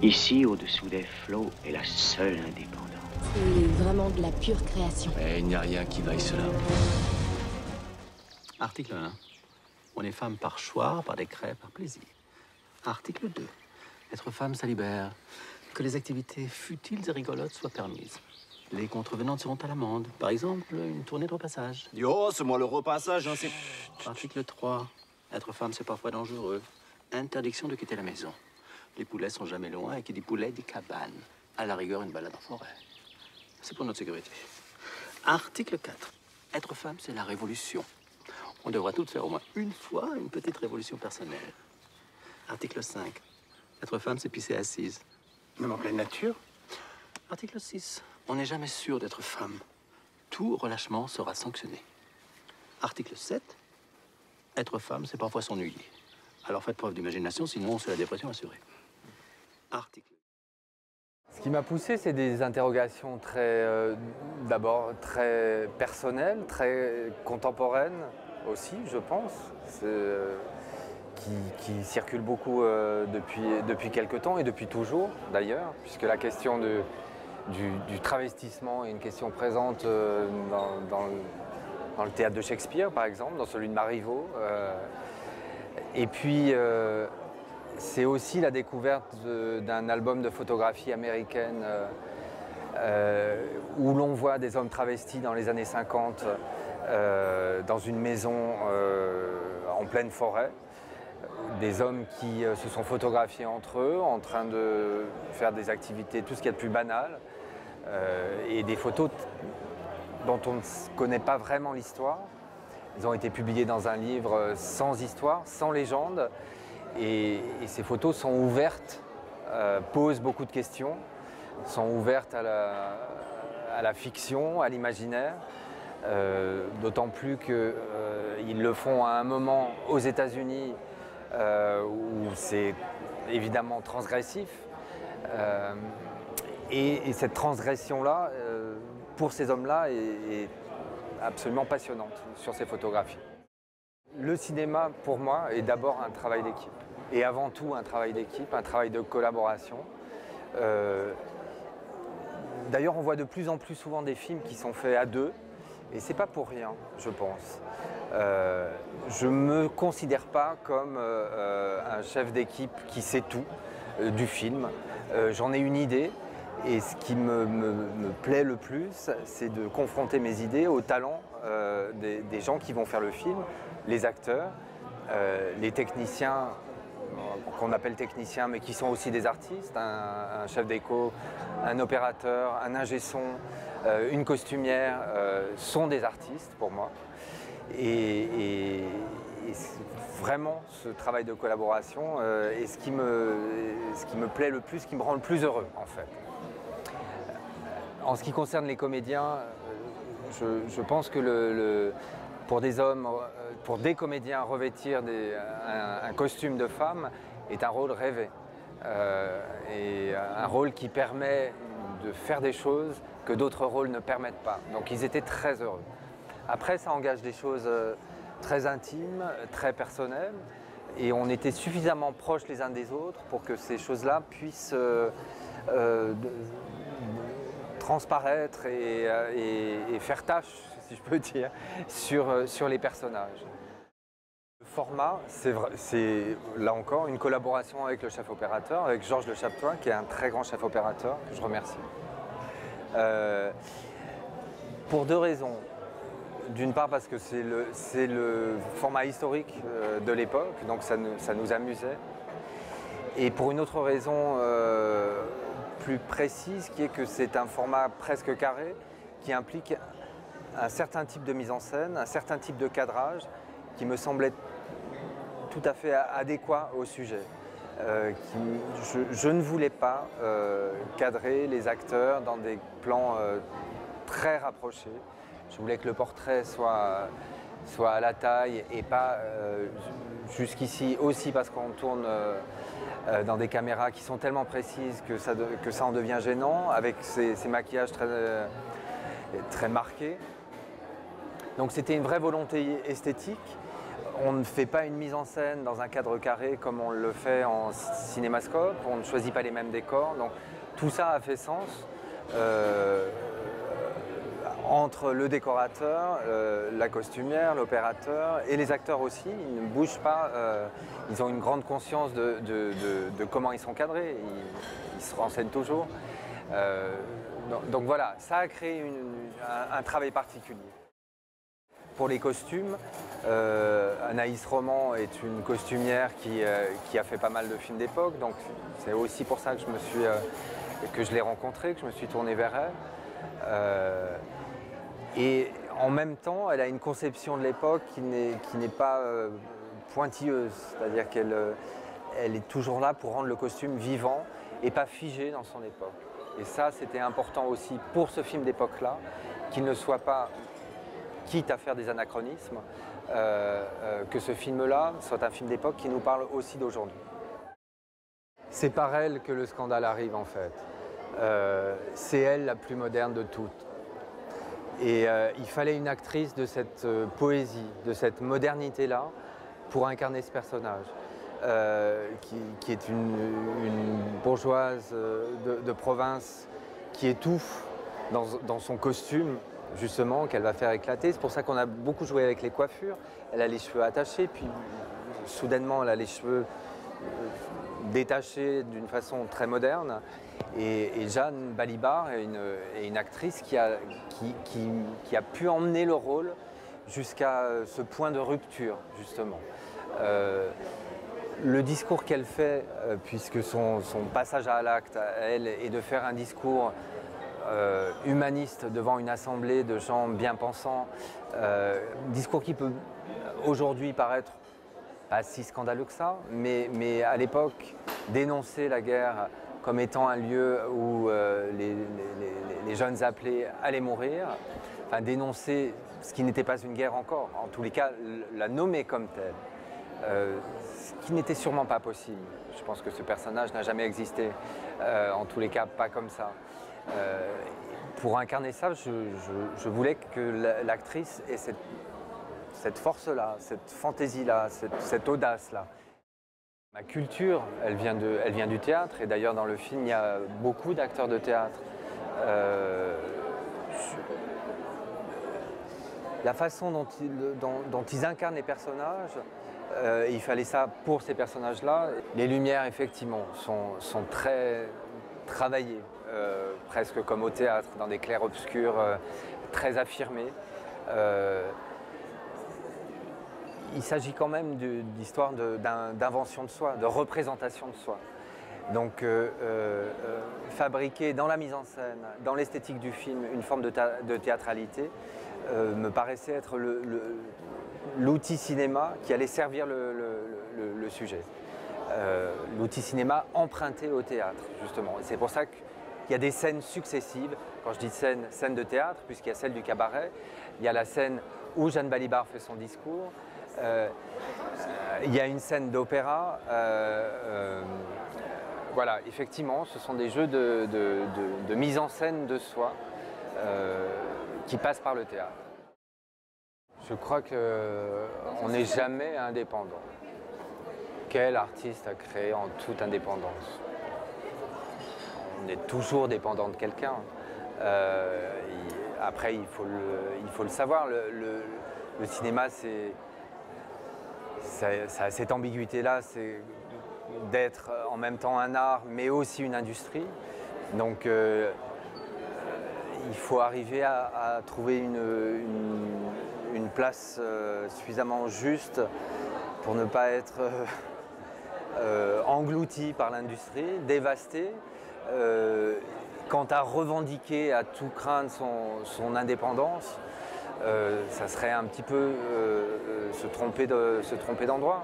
Ici, au-dessous des flots, est la seule indépendance. C'est vraiment de la pure création. Mais il n'y a rien qui vaille cela. Article 1. On est femme par choix, par décret, par plaisir. Article 2. Être femme, ça libère. Que les activités futiles et rigolotes soient permises. Les contrevenantes seront à l'amende. Par exemple, une tournée de repassage. Yo, c'est moi le repassage, hein, c'est... Article 3. Être femme, c'est parfois dangereux. Interdiction de quitter la maison. Les poulets sont jamais loin et qui dit poulet dit cabane. À la rigueur, une balade en forêt. C'est pour notre sécurité. Article 4. Être femme, c'est la révolution. On devra toutes faire au moins une fois une petite révolution personnelle. Article 5. Être femme, c'est pisser assise. Même en pleine nature. Article 6. On n'est jamais sûr d'être femme. Tout relâchement sera sanctionné. Article 7. Être femme, c'est parfois s'ennuyer. Alors faites preuve d'imagination, sinon c'est la dépression assurée. Article. Ce qui m'a poussé, c'est des interrogations d'abord très personnelles, très contemporaines aussi, je pense, qui circulent beaucoup depuis quelque temps et depuis toujours d'ailleurs, puisque la question du travestissement est une question présente dans le théâtre de Shakespeare, par exemple, dans celui de Marivaux. Et puis, c'est aussi la découverte d'un album de photographie américaine où l'on voit des hommes travestis dans les années 50 dans une maison en pleine forêt. Des hommes qui se sont photographiés entre eux en train de faire des activités, tout ce qu'il y a de plus banal. Et des photos dont on ne connaît pas vraiment l'histoire. Ils ont été publiés dans un livre sans histoire, sans légende. Et ces photos sont ouvertes, posent beaucoup de questions, sont ouvertes à la fiction, à l'imaginaire, d'autant plus qu'ils le font à un moment aux États-Unis où c'est évidemment transgressif. Et cette transgression-là, pour ces hommes-là, est absolument passionnante sur ces photographies. Le cinéma, pour moi, est d'abord un travail d'équipe. Et avant tout, un travail d'équipe, un travail de collaboration. D'ailleurs, on voit de plus en plus souvent des films qui sont faits à deux. Et c'est pas pour rien, je pense. Je ne me considère pas comme un chef d'équipe qui sait tout du film. J'en ai une idée. Et ce qui me plaît le plus, c'est de confronter mes idées au talent des gens qui vont faire le film, les acteurs, les techniciens, qu'on appelle techniciens, mais qui sont aussi des artistes, un chef d'écho, un opérateur, un ingé son, une costumière, sont des artistes pour moi. Et vraiment, ce travail de collaboration est ce qui me plaît le plus, ce qui me rend le plus heureux en fait. En ce qui concerne les comédiens, je pense que pour des hommes, pour des comédiens, revêtir un costume de femme est un rôle rêvé. Et un rôle qui permet de faire des choses que d'autres rôles ne permettent pas. Donc ils étaient très heureux. Après, ça engage des choses très intimes, très personnelles. Et on était suffisamment proches les uns des autres pour que ces choses-là puissent transparaître et faire tâche, si je peux dire, sur les personnages. Le format, c'est là encore une collaboration avec le chef opérateur, avec Georges Le Chaptois, qui est un très grand chef opérateur, que je remercie. Pour deux raisons. D'une part parce que c'est le format historique de l'époque, donc ça nous amusait. Et pour une autre raison plus précise, qui est que c'est un format presque carré, qui implique un certain type de mise en scène, un certain type de cadrage, qui me semblait tout à fait adéquat au sujet. Je ne voulais pas cadrer les acteurs dans des plans très rapprochés. Je voulais que le portrait soit à la taille et pas jusqu'ici, aussi parce qu'on tourne dans des caméras qui sont tellement précises que ça en devient gênant, avec ces maquillages très marqués. Donc c'était une vraie volonté esthétique. On ne fait pas une mise en scène dans un cadre carré comme on le fait en cinémascope, on ne choisit pas les mêmes décors, donc tout ça a fait sens entre le décorateur, la costumière, l'opérateur et les acteurs aussi. Ils ne bougent pas, ils ont une grande conscience de comment ils sont cadrés, ils se renseignent toujours. Donc voilà, ça a créé un travail particulier. Pour les costumes, Anaïs Roman est une costumière qui a fait pas mal de films d'époque, donc c'est aussi pour ça que je l'ai rencontrée, que je me suis tourné vers elle. Et en même temps, elle a une conception de l'époque qui n'est pas pointilleuse, c'est-à-dire qu'elle est toujours là pour rendre le costume vivant et pas figé dans son époque. Et ça, c'était important aussi pour ce film d'époque-là, qu'il ne soit pas, quitte à faire des anachronismes, que ce film-là soit un film d'époque qui nous parle aussi d'aujourd'hui. C'est par elle que le scandale arrive en fait. C'est elle la plus moderne de toutes. Et il fallait une actrice de cette poésie, de cette modernité-là, pour incarner ce personnage, qui est une bourgeoise de province qui étouffe dans son costume, justement, qu'elle va faire éclater. C'est pour ça qu'on a beaucoup joué avec les coiffures. Elle a les cheveux attachés, puis soudainement, elle a les cheveux détachés d'une façon très moderne. Et Jeanne Balibar est une actrice qui a pu emmener le rôle jusqu'à ce point de rupture, justement. Le discours qu'elle fait, puisque son passage à l'acte, elle, est de faire un discours humaniste devant une assemblée de gens bien pensants, discours qui peut aujourd'hui paraître pas si scandaleux que ça, mais à l'époque, dénoncer la guerre comme étant un lieu où les jeunes appelés allaient mourir, enfin dénoncer ce qui n'était pas une guerre encore, en tous les cas la nommer comme telle, ce qui n'était sûrement pas possible. Je pense que ce personnage n'a jamais existé, en tous les cas pas comme ça. Pour incarner ça, je voulais que l'actrice ait cette force-là, cette fantaisie-là, cette audace-là. Ma culture, elle vient du théâtre, et d'ailleurs dans le film, il y a beaucoup d'acteurs de théâtre. La façon dont ils incarnent les personnages, il fallait ça pour ces personnages-là. Les lumières, effectivement, sont très travaillées, presque comme au théâtre, dans des clairs-obscurs très affirmés. Il s'agit quand même d'histoire d'invention de soi, de représentation de soi. Donc fabriquer dans la mise en scène, dans l'esthétique du film, une forme de théâtralité me paraissait être l'outil cinéma qui allait servir le sujet. L'outil cinéma emprunté au théâtre, justement. C'est pour ça qu'il y a des scènes successives. Quand je dis scène de théâtre, puisqu'il y a celle du cabaret, il y a la scène où Jeanne Balibar fait son discours. Il y a une scène d'opéra. Voilà, effectivement, ce sont des jeux de mise en scène de soi qui passent par le théâtre. Je crois qu'on n'est jamais indépendant. Quel artiste a créé en toute indépendance? On est toujours dépendant de quelqu'un. Après, il faut le savoir. Le cinéma, ça a cette ambiguïté-là, c'est d'être en même temps un art, mais aussi une industrie. Donc, il faut arriver à trouver une place suffisamment juste pour ne pas être englouti par l'industrie, dévasté. Quant à revendiquer à tout craindre son indépendance, ça serait un petit peu se tromper d'endroit.